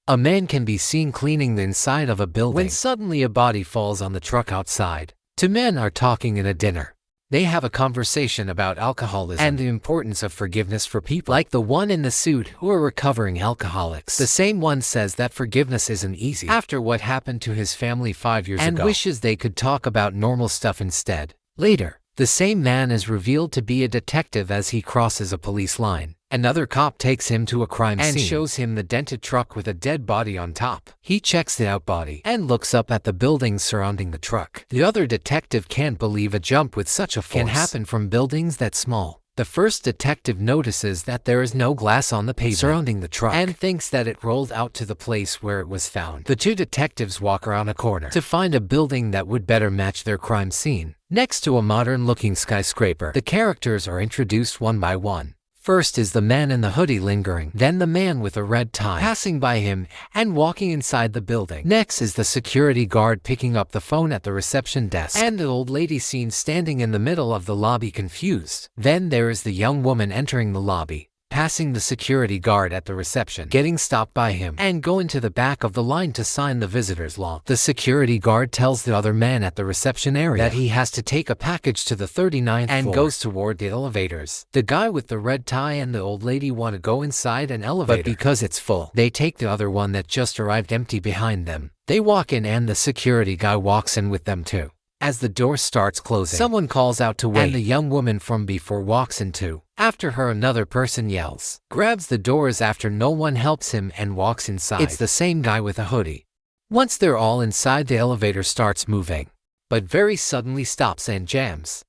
A man can be seen cleaning the inside of a building when suddenly a body falls on the truck outside. Two men are talking in a dinner. They have a conversation about alcoholism and the importance of forgiveness for people like the one in the suit who are recovering alcoholics. The same one says that forgiveness isn't easy after what happened to his family 5 years ago and wishes they could talk about normal stuff instead. Later, the same man is revealed to be a detective as he crosses a police line. Another cop takes him to a crime scene and shows him the dented truck with a dead body on top. He checks the out body and looks up at the buildings surrounding the truck. The other detective can't believe a jump with such a force can happen from buildings that small. The first detective notices that there is no glass on the pavement surrounding the truck and thinks that it rolled out to the place where it was found. The two detectives walk around a corner to find a building that would better match their crime scene. Next to a modern-looking skyscraper, the characters are introduced one by one. First is the man in the hoodie lingering, then the man with a red tie passing by him and walking inside the building. Next is the security guard picking up the phone at the reception desk, and the old lady seen standing in the middle of the lobby confused. Then there is the young woman entering the lobby, passing the security guard at the reception, getting stopped by him, and going to the back of the line to sign the visitor's log. The security guard tells the other man at the reception area that he has to take a package to the 39th and floor. Goes toward the elevators. The guy with the red tie and the old lady want to go inside an elevator, but because it's full, they take the other one that just arrived empty behind them. They walk in and the security guy walks in with them too. As the door starts closing, someone calls out to wait, and the young woman from before walks in too. After her, another person yells, grabs the doors after no one helps him, and walks inside. It's the same guy with a hoodie. Once they're all inside, the elevator starts moving, but very suddenly stops and jams.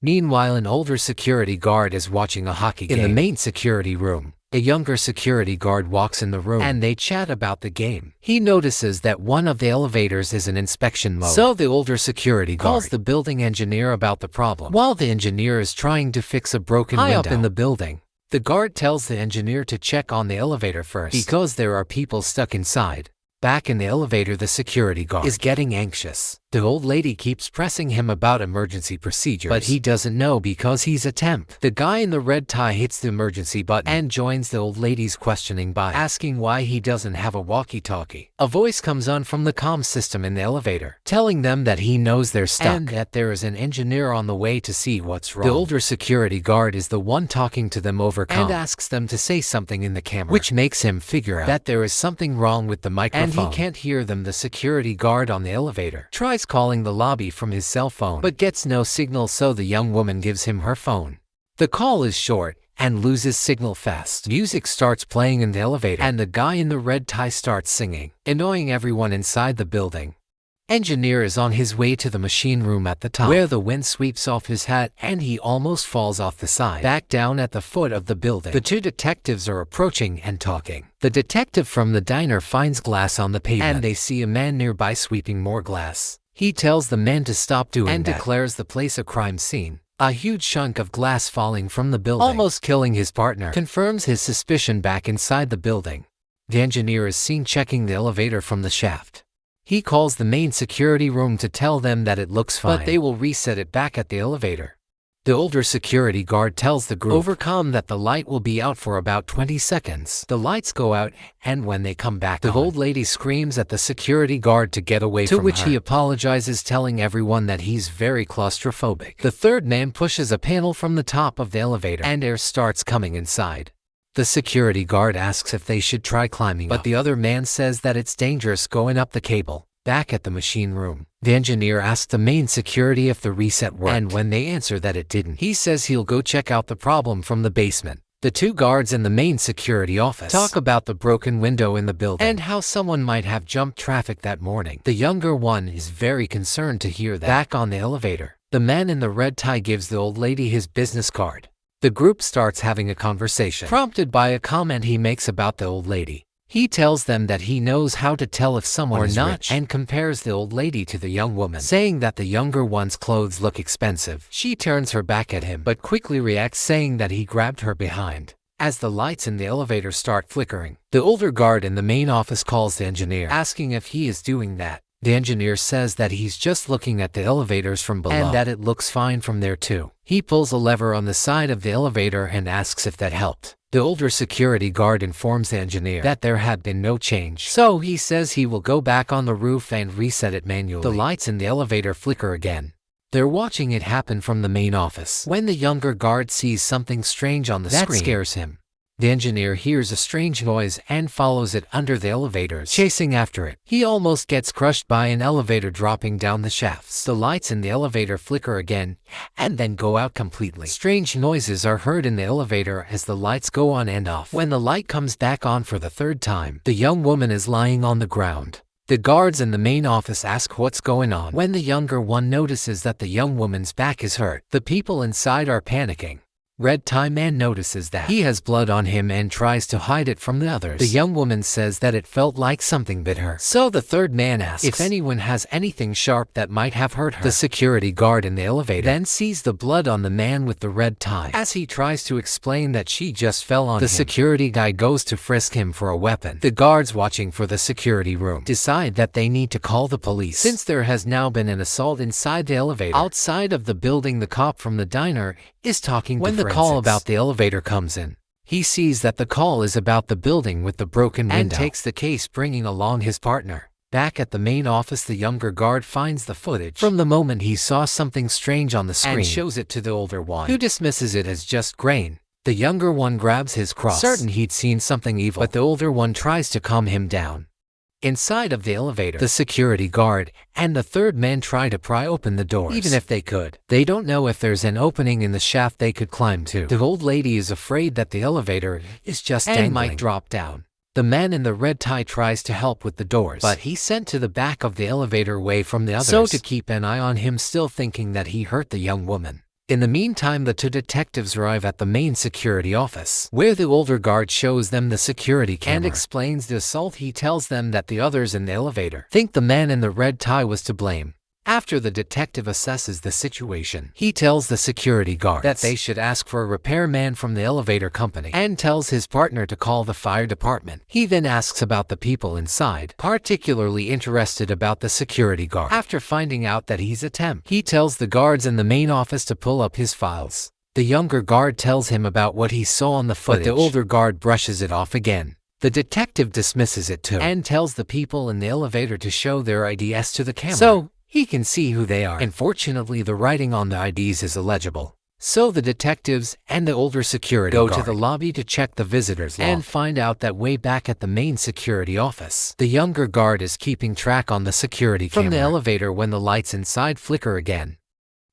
Meanwhile, an older security guard is watching a hockey game. In the main security room, a younger security guard walks in the room and they chat about the game. He notices that one of the elevators is in inspection mode, so the older security guard calls the building engineer about the problem. While the engineer is trying to fix a broken window up in the building, the guard tells the engineer to check on the elevator first because there are people stuck inside. Back in the elevator, the security guard is getting anxious. The old lady keeps pressing him about emergency procedures, but he doesn't know because he's a temp. The guy in the red tie hits the emergency button and joins the old lady's questioning by asking why he doesn't have a walkie-talkie. A voice comes on from the comm system in the elevator, telling them that he knows they're stuck and that there is an engineer on the way to see what's wrong. The older security guard is the one talking to them over comm and asks them to say something in the camera, which makes him figure out that there is something wrong with the microphone and he can't hear them. The security guard on the elevator tries calling the lobby from his cell phone, but gets no signal, so the young woman gives him her phone. The call is short and loses signal fast. Music starts playing in the elevator, and the guy in the red tie starts singing, annoying everyone inside the building. Engineer is on his way to the machine room at the top, where the wind sweeps off his hat and he almost falls off the side. Back down at the foot of the building, the two detectives are approaching and talking. The detective from the diner finds glass on the pavement, and they see a man nearby sweeping more glass. He tells the man to stop doing and declares the place a crime scene. A huge chunk of glass falling from the building, almost killing his partner, confirms his suspicion back inside the building. The engineer is seen checking the elevator from the shaft. He calls the main security room to tell them that it looks fine, but they will reset it back at the elevator. The older security guard tells the group over comm that the light will be out for about 20 seconds. The lights go out, and when they come back the old lady screams at the security guard to get away from her, to which he apologizes, telling everyone that he's very claustrophobic. The third man pushes a panel from the top of the elevator, and air starts coming inside. The security guard asks if they should try climbing up, but the other man says that it's dangerous going up the cable. Back at the machine room, the engineer asks the main security if the reset worked, and when they answer that it didn't, he says he'll go check out the problem from the basement. The two guards in the main security office talk about the broken window in the building and how someone might have jumped traffic that morning. The younger one is very concerned to hear that. Back on the elevator, the man in the red tie gives the old lady his business card. The group starts having a conversation, prompted by a comment he makes about the old lady. He tells them that he knows how to tell if someone is rich, and compares the old lady to the young woman, saying that the younger one's clothes look expensive. She turns her back at him, but quickly reacts, saying that he grabbed her behind. As the lights in the elevator start flickering, the older guard in the main office calls the engineer, asking if he is doing that. The engineer says that he's just looking at the elevators from below and that it looks fine from there too. He pulls a lever on the side of the elevator and asks if that helped. The older security guard informs the engineer that there had been no change, so he says he will go back on the roof and reset it manually. The lights in the elevator flicker again. They're watching it happen from the main office when the younger guard sees something strange on the screen. That scares him. The engineer hears a strange noise and follows it under the elevators, chasing after it. He almost gets crushed by an elevator dropping down the shafts. The lights in the elevator flicker again and then go out completely. Strange noises are heard in the elevator as the lights go on and off. When the light comes back on for the third time, the young woman is lying on the ground. The guards in the main office ask what's going on. When the younger one notices that the young woman's back is hurt, the people inside are panicking. Red Tie Man notices that he has blood on him and tries to hide it from the others. The young woman says that it felt like something bit her. So the third man asks if anyone has anything sharp that might have hurt her. The security guard in the elevator then sees the blood on the man with the red tie. As he tries to explain that she just fell on him, the security guy goes to frisk him for a weapon. The guards watching for the security room decide that they need to call the police, since there has now been an assault inside the elevator. Outside of the building, the cop from the diner is talking to the call about the elevator comes in. He sees that the call is about the building with the broken window and takes the case, bringing along his partner. Back at the main office, the younger guard finds the footage from the moment he saw something strange on the screen and shows it to the older one, who dismisses it as just grain. The younger one grabs his cross, certain he'd seen something evil, but the older one tries to calm him down. Inside of the elevator, the security guard and the third man try to pry open the doors, even if they could. They don't know if there's an opening in the shaft they could climb to. The old lady is afraid that the elevator is just dangling and might drop down. The man in the red tie tries to help with the doors, but he's sent to the back of the elevator away from the others, so to keep an eye on him, still thinking that he hurt the young woman. In the meantime, the two detectives arrive at the main security office, where the older guard shows them the security camera and explains the assault. He tells them that the others in the elevator think the man in the red tie was to blame. After the detective assesses the situation, he tells the security guards that they should ask for a repairman from the elevator company and tells his partner to call the fire department. He then asks about the people inside, particularly interested about the security guard. After finding out that he's a temp, he tells the guards in the main office to pull up his files. The younger guard tells him about what he saw on the footage, but the older guard brushes it off again. The detective dismisses it too and tells the people in the elevator to show their IDs to the camera, so he can see who they are. Unfortunately, the writing on the IDs is illegible. So the detectives and the older security go to the lobby to check the visitors log and find out that way back at the main security office, the younger guard is keeping track on the security camera from the elevator when the lights inside flicker again.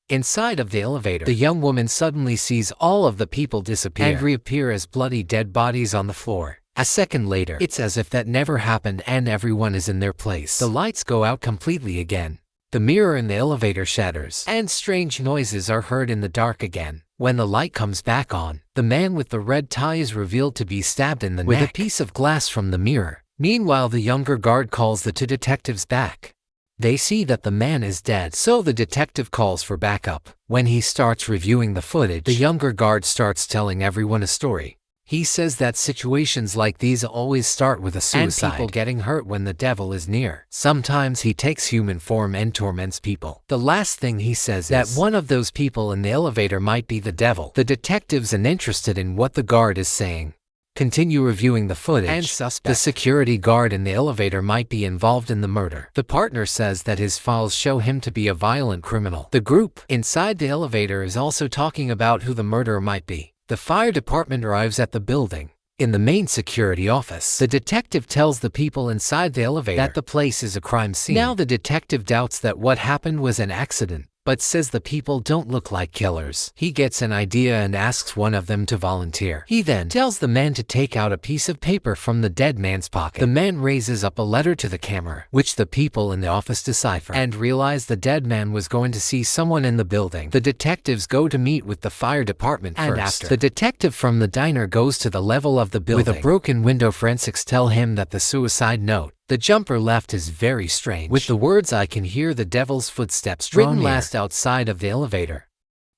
Inside of the elevator, the young woman suddenly sees all of the people disappear and reappear as bloody dead bodies on the floor. A second later, it's as if that never happened and everyone is in their place. The lights go out completely again. The mirror in the elevator shatters, and strange noises are heard in the dark again. When the light comes back on, the man with the red tie is revealed to be stabbed in the neck with a piece of glass from the mirror. Meanwhile, the younger guard calls the two detectives back. They see that the man is dead, so the detective calls for backup. When he starts reviewing the footage, the younger guard starts telling everyone a story. He says that situations like these always start with a suicide and people getting hurt when the devil is near. Sometimes he takes human form and torments people. The last thing he says is that one of those people in the elevator might be the devil. The detectives are interested in what the guard is saying. Continue reviewing the footage and suspect the security guard in the elevator might be involved in the murder. The partner says that his files show him to be a violent criminal. The group inside the elevator is also talking about who the murderer might be. The fire department arrives at the building. In the main security office, the detective tells the people inside the elevator that the place is a crime scene. Now the detective doubts that what happened was an accident, but says the people don't look like killers. He gets an idea and asks one of them to volunteer. He then tells the man to take out a piece of paper from the dead man's pocket. The man raises up a letter to the camera, which the people in the office decipher and realize the dead man was going to see someone in the building. The detectives go to meet with the fire department and after, the detective from the diner goes to the level of the building. With a broken window, forensics tell him that the suicide note the jumper left is very strange, with the words "I can hear the devil's footsteps" written last outside of the elevator.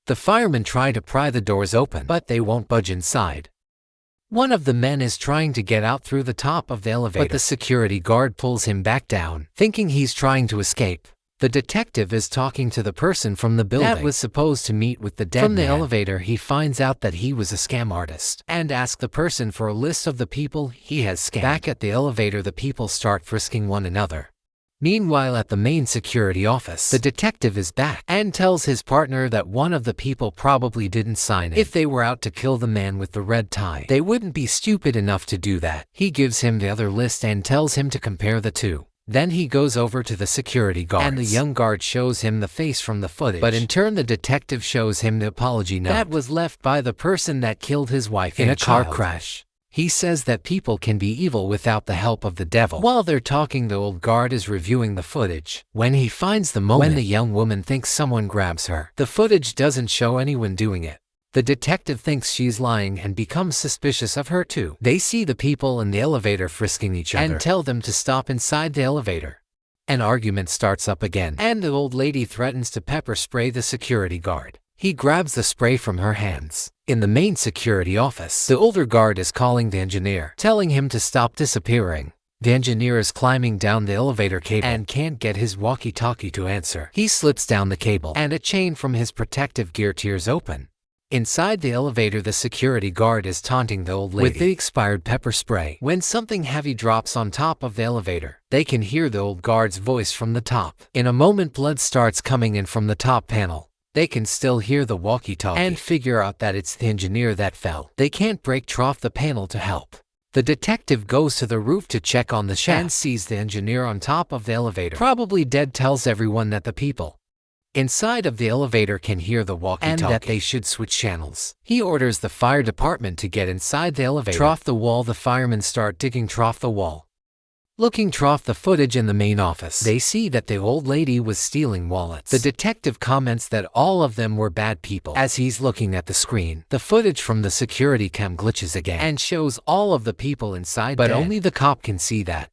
The firemen try to pry the doors open, but they won't budge inside. One of the men is trying to get out through the top of the elevator, but the security guard pulls him back down, thinking he's trying to escape. The detective is talking to the person from the building that was supposed to meet with the dead man. From the elevator, he finds out that he was a scam artist and asks the person for a list of the people he has scammed. Back at the elevator, the people start frisking one another. Meanwhile, at the main security office, the detective is back and tells his partner that one of the people probably didn't sign it. If they were out to kill the man with the red tie, they wouldn't be stupid enough to do that. He gives him the other list and tells him to compare the two. Then he goes over to the security guards, and the young guard shows him the face from the footage. But in turn, the detective shows him the apology note that was left by the person that killed his wife in a car crash. He says that people can be evil without the help of the devil. While they're talking, the old guard is reviewing the footage when he finds the moment when the young woman thinks someone grabs her. The footage doesn't show anyone doing it. The detective thinks she's lying and becomes suspicious of her too. They see the people in the elevator frisking each other and tell them to stop inside the elevator. An argument starts up again, and the old lady threatens to pepper spray the security guard. He grabs the spray from her hands. In the main security office, the older guard is calling the engineer, telling him to stop disappearing. The engineer is climbing down the elevator cable and can't get his walkie-talkie to answer. He slips down the cable, and a chain from his protective gear tears open. Inside the elevator, the security guard is taunting the old lady with the expired pepper spray. When something heavy drops on top of the elevator, they can hear the old guard's voice from the top. In a moment, blood starts coming in from the top panel. They can still hear the walkie-talkie and figure out that it's the engineer that fell. They can't break off the panel to help. The detective goes to the roof to check on the shaft and sees the engineer on top of the elevator, probably dead. Tells everyone that the people inside of the elevator can hear the walkie-talkie and that they should switch channels. He orders the fire department to get inside the elevator. Trough the wall. The firemen start digging trough the wall. Looking trough the footage in the main office, they see that the old lady was stealing wallets. The detective comments that all of them were bad people. As he's looking at the screen, the footage from the security cam glitches again and shows all of the people inside, but only the cop can see that.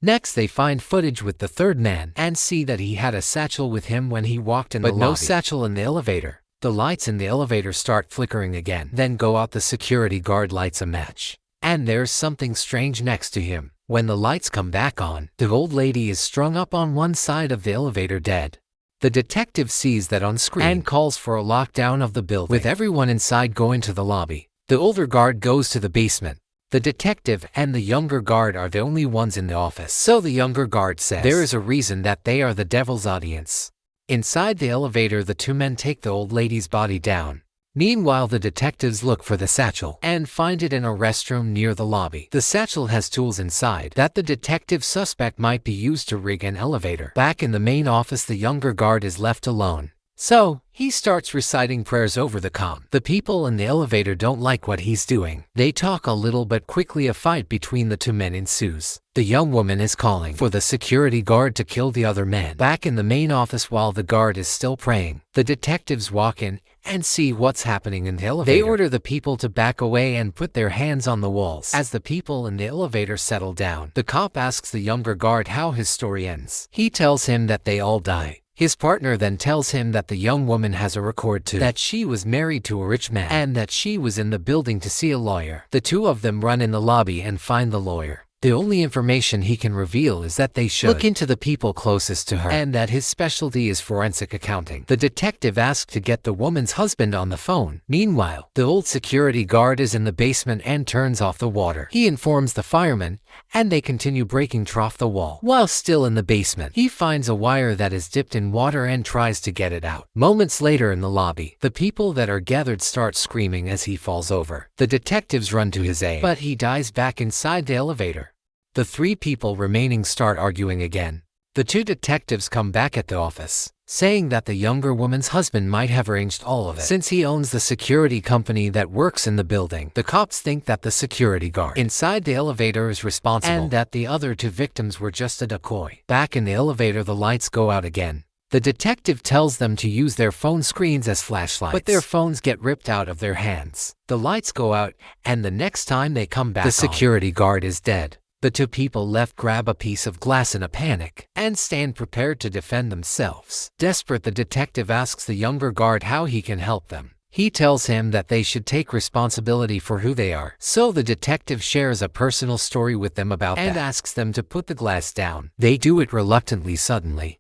Next, they find footage with the third man and see that he had a satchel with him when he walked in the lobby. But no satchel in the elevator. The lights in the elevator start flickering again, then go out. The security guard lights a match, and there's something strange next to him. When the lights come back on, the old lady is strung up on one side of the elevator dead. The detective sees that on screen and calls for a lockdown of the building, with everyone inside going to the lobby. The older guard goes to the basement. The detective and the younger guard are the only ones in the office, so the younger guard says there is a reason that they are the devil's audience. Inside the elevator, the two men take the old lady's body down. Meanwhile, the detectives look for the satchel and find it in a restroom near the lobby. The satchel has tools inside that the detective suspect might be used to rig an elevator. Back in the main office, the younger guard is left alone. So, he starts reciting prayers over the comm. The people in the elevator don't like what he's doing. They talk a little, but quickly a fight between the two men ensues. The young woman is calling for the security guard to kill the other man. Back in the main office, while the guard is still praying, the detectives walk in and see what's happening in the elevator. They order the people to back away and put their hands on the walls. As the people in the elevator settle down, the cop asks the younger guard how his story ends. He tells him that they all die. His partner then tells him that the young woman has a record too, that she was married to a rich man, and that she was in the building to see a lawyer. The two of them run in the lobby and find the lawyer. The only information he can reveal is that they should look into the people closest to her, and that his specialty is forensic accounting. The detective asks to get the woman's husband on the phone. Meanwhile, the old security guard is in the basement and turns off the water. He informs the firemen, and they continue breaking trough the wall. While still in the basement, he finds a wire that is dipped in water and tries to get it out. Moments later in the lobby, the people that are gathered start screaming as he falls over. The detectives run to his aid, but he dies back inside the elevator. The three people remaining start arguing again. The two detectives come back at the office, saying that the younger woman's husband might have arranged all of it, since he owns the security company that works in the building. The cops think that the security guard inside the elevator is responsible, and that the other two victims were just a decoy. Back in the elevator, the lights go out again. The detective tells them to use their phone screens as flashlights, but their phones get ripped out of their hands. The lights go out, and the next time they come back, the security guard is dead. The two people left grab a piece of glass in a panic and stand prepared to defend themselves. Desperate, the detective asks the younger guard how he can help them. He tells him that they should take responsibility for who they are. So the detective shares a personal story with them about that and asks them to put the glass down. They do it reluctantly. Suddenly,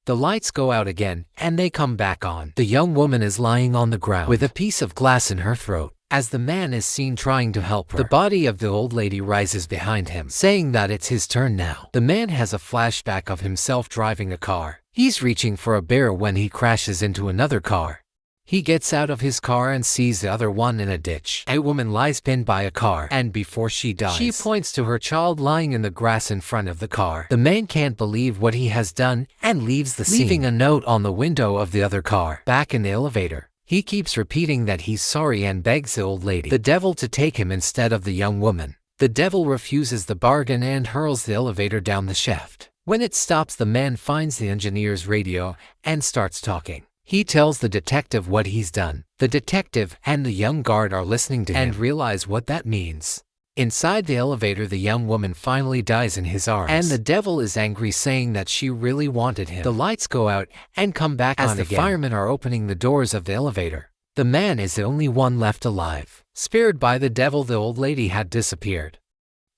the lights go out again, and they come back on. The young woman is lying on the ground with a piece of glass in her throat, as the man is seen trying to help her. The body of the old lady rises behind him, saying that it's his turn now. The man has a flashback of himself driving a car. He's reaching for a bear when he crashes into another car. He gets out of his car and sees the other one in a ditch. A woman lies pinned by a car, and before she dies, she points to her child lying in the grass in front of the car. The man can't believe what he has done and leaves the scene, leaving a note on the window of the other car. Back in the elevator, he keeps repeating that he's sorry and begs the old lady, the devil, to take him instead of the young woman. The devil refuses the bargain and hurls the elevator down the shaft. When it stops, the man finds the engineer's radio and starts talking. He tells the detective what he's done. The detective and the young guard are listening to him and realize what that means. Inside the elevator, the young woman finally dies in his arms, and the devil is angry, saying that she really wanted him. The lights go out and come back on again. As the firemen are opening the doors of the elevator, the man is the only one left alive. Spared by the devil, the old lady had disappeared.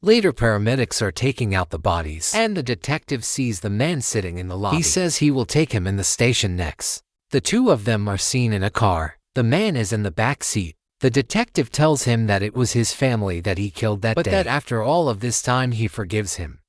Later, paramedics are taking out the bodies, and the detective sees the man sitting in the lobby. He says he will take him in the station next. The two of them are seen in a car. The man is in the back seat. The detective tells him that it was his family that he killed that day, but that after all of this time he forgives him.